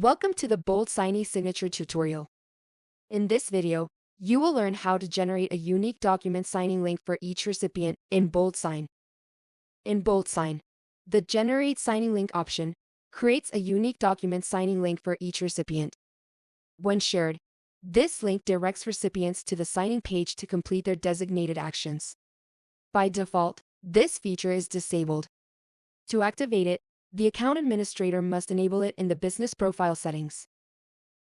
Welcome to the BoldSign eSignature tutorial. In this video, you will learn how to generate a unique document signing link for each recipient in BoldSign. In BoldSign, the Generate Signing Link option creates a unique document signing link for each recipient. When shared, this link directs recipients to the signing page to complete their designated actions. By default, this feature is disabled. To activate it, the account administrator must enable it in the business profile settings.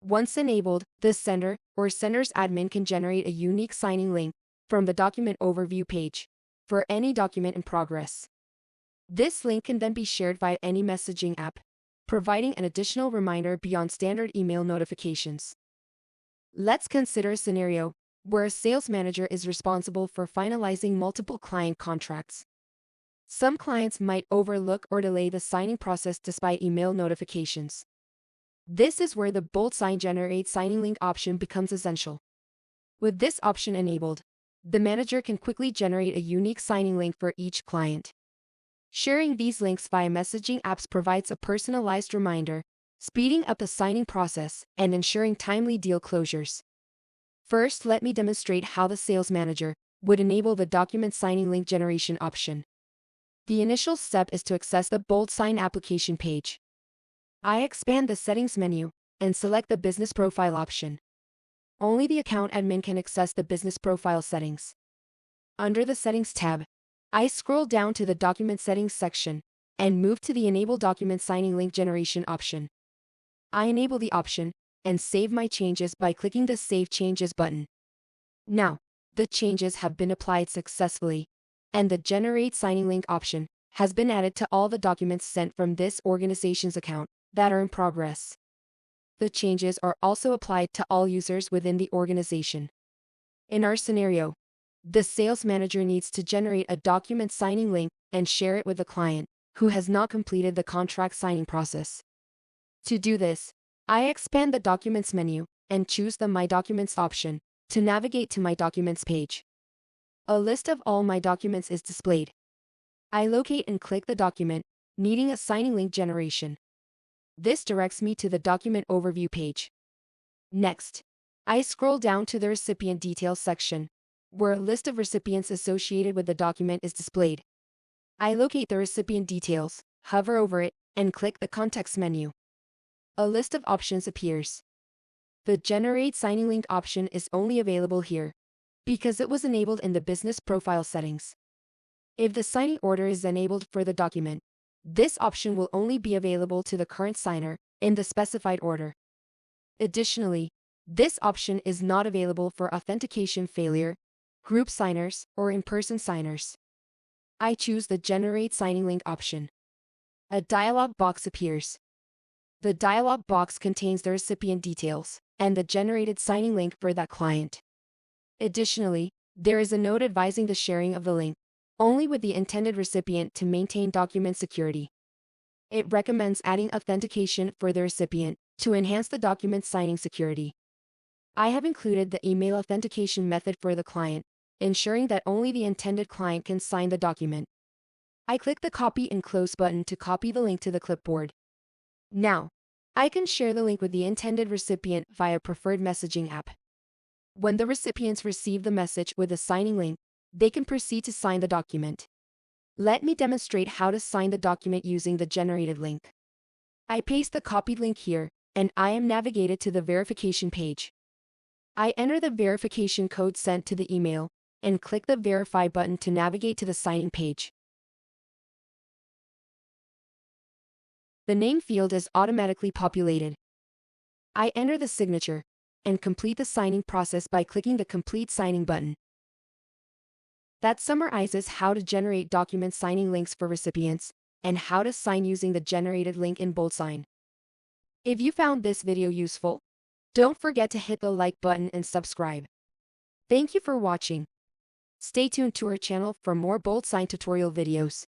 Once enabled, the sender or sender's admin can generate a unique signing link from the document overview page for any document in progress. This link can then be shared via any messaging app, providing an additional reminder beyond standard email notifications. Let's consider a scenario where a sales manager is responsible for finalizing multiple client contracts. Some clients might overlook or delay the signing process despite email notifications. This is where the BoldSign Generate Signing Link option becomes essential. With this option enabled, the manager can quickly generate a unique signing link for each client. Sharing these links via messaging apps provides a personalized reminder, speeding up the signing process and ensuring timely deal closures. First, let me demonstrate how the sales manager would enable the document signing link generation option. The initial step is to access the BoldSign application page. I expand the Settings menu and select the Business Profile option. Only the account admin can access the business profile settings. Under the Settings tab, I scroll down to the Document Settings section and move to the Enable Document Signing Link Generation option. I enable the option and save my changes by clicking the Save Changes button. Now, the changes have been applied successfully, and the Generate Signing Link option has been added to all the documents sent from this organization's account that are in progress. The changes are also applied to all users within the organization. In our scenario, the sales manager needs to generate a document signing link and share it with a client who has not completed the contract signing process. To do this, I expand the Documents menu and choose the My Documents option to navigate to My Documents page. A list of all my documents is displayed. I locate and click the document needing a signing link generation. This directs me to the Document Overview page. Next, I scroll down to the Recipient Details section, where a list of recipients associated with the document is displayed. I locate the recipient details, hover over it, and click the Context menu. A list of options appears. The Generate Signing Link option is only available here because it was enabled in the business profile settings. If the signing order is enabled for the document, this option will only be available to the current signer in the specified order. Additionally, this option is not available for authentication failure, group signers, or in-person signers. I choose the Generate Signing Link option. A dialog box appears. The dialog box contains the recipient details and the generated signing link for that client. Additionally, there is a note advising the sharing of the link only with the intended recipient to maintain document security. It recommends adding authentication for the recipient to enhance the document signing security. I have included the email authentication method for the client, ensuring that only the intended client can sign the document. I click the Copy and Close button to copy the link to the clipboard. Now, I can share the link with the intended recipient via preferred messaging app. When the recipients receive the message with the signing link, they can proceed to sign the document. Let me demonstrate how to sign the document using the generated link. I paste the copied link here, and I am navigated to the verification page. I enter the verification code sent to the email and click the Verify button to navigate to the signing page. The name field is automatically populated. I enter the signature and complete the signing process by clicking the Complete Signing button. That summarizes how to generate document signing links for recipients and how to sign using the generated link in BoldSign. If you found this video useful, don't forget to hit the like button and subscribe. Thank you for watching. Stay tuned to our channel for more BoldSign tutorial videos.